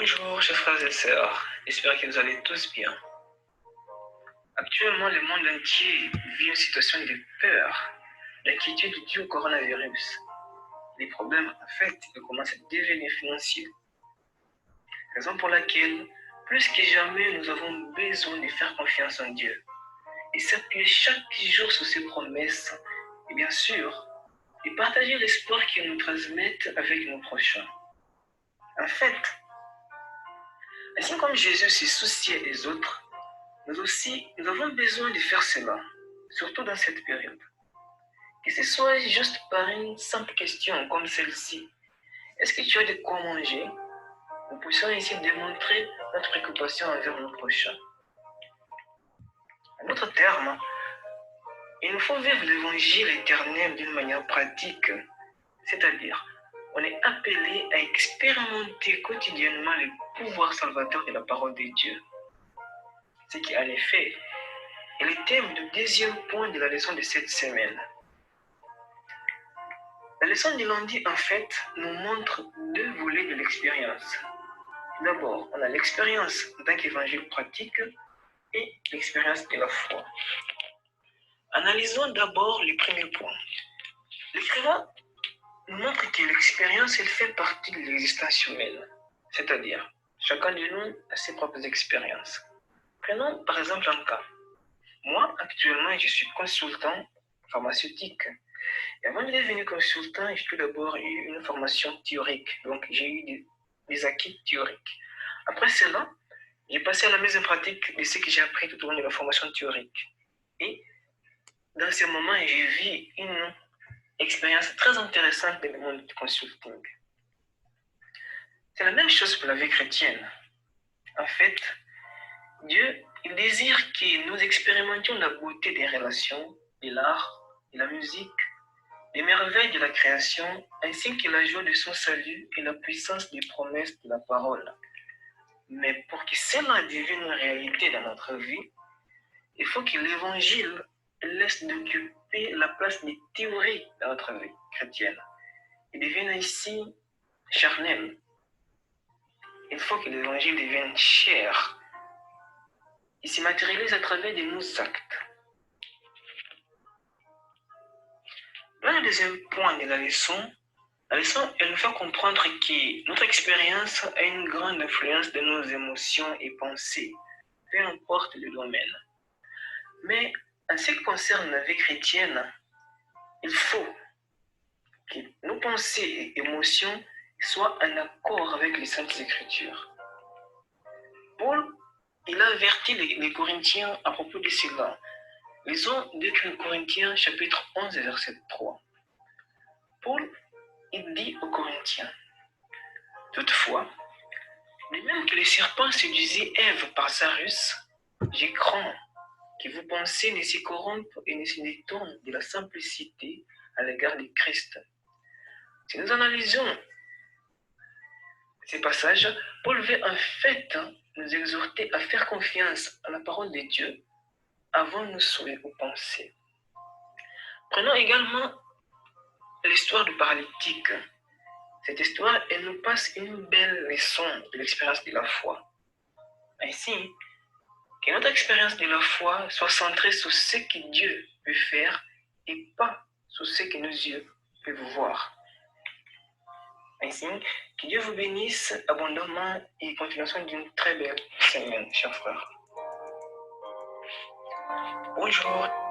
Bonjour, chers frères et sœurs. J'espère que vous allez tous bien. Actuellement, le monde entier vit une situation de peur, d'inquiétude due au coronavirus. Les problèmes, en fait, commencent à devenir financiers. Raison pour laquelle, plus que jamais, nous avons besoin de faire confiance en Dieu et s'appuyer chaque jour sur ses promesses et bien sûr, de partager l'espoir qu'il nous transmette avec nos prochains. En fait, ainsi comme Jésus s'est soucié des autres, nous aussi, nous avons besoin de faire cela, surtout dans cette période. Que ce soit juste par une simple question comme celle-ci, est-ce que tu as de quoi manger? Nous puissions ainsi démontrer notre préoccupation envers nos prochains. En d'autres termes, il nous faut vivre l'évangile éternel d'une manière pratique, c'est-à-dire, on est appelé à expérimenter quotidiennement le pouvoir salvateur de la parole de Dieu. Ce qui, en effet, est le thème du deuxième point de la leçon de cette semaine. La leçon de lundi, en fait, nous montre deux volets de l'expérience. D'abord, on a l'expérience en tant qu'évangile pratique et l'expérience de la foi. Analysons d'abord le premier point. L'écrivain nous montre que l'expérience, elle fait partie de l'existence humaine. C'est-à-dire, chacun de nous a ses propres expériences. Prenons par exemple un cas. Moi, actuellement, je suis consultant pharmaceutique. Et avant de devenir consultant, j'ai tout d'abord eu une formation théorique. Donc, j'ai eu des acquis théoriques. Après cela, j'ai passé à la mise en pratique de ce que j'ai appris tout au long de la formation théorique. Et dans ce moment, j'ai vu une expérience très intéressante dans le monde du consulting. C'est la même chose pour la vie chrétienne. En fait, Dieu, il désire que nous expérimentions la beauté des relations, de l'art, de la musique, les merveilles de la création, ainsi que la joie de son salut et la puissance des promesses de la parole. Mais pour que cela devienne une réalité dans notre vie, il faut que l'évangile laisse d'occuper la place des théories dans notre vie chrétienne et devienne ainsi charnel. Il faut que l'évangile devienne chair et se matérialise à travers de nos actes. Dans le deuxième point de la leçon, elle nous fait comprendre que notre expérience a une grande influence de nos émotions et pensées, peu importe le domaine. Mais en ce qui concerne la vie chrétienne, il faut que nos pensées et émotions soient en accord avec les Saintes Écritures. Paul, il a averti les Corinthiens à propos de cela. Lisons 2 Corinthiens chapitre 11 verset 3. Paul, il dit aux Corinthiens, « Toutefois, de même que le serpent séduisit Ève par sa ruse, je crains que vos pensées ne se corrompent et ne se détournent de la simplicité à l'égard de Christ. » Si nous analysons ces passages, Paul veut en fait nous exhorter à faire confiance à la parole de Dieu avant nos souhaits ou pensées. Prenons également l'histoire du paralytique. Cette histoire, elle nous passe une belle leçon de l'expérience de la foi. Ainsi, que notre expérience de la foi soit centrée sur ce que Dieu peut faire et pas sur ce que nos yeux peuvent voir. Ainsi, que Dieu vous bénisse abondamment et continuation d'une très belle semaine, chers frères. Bonjour.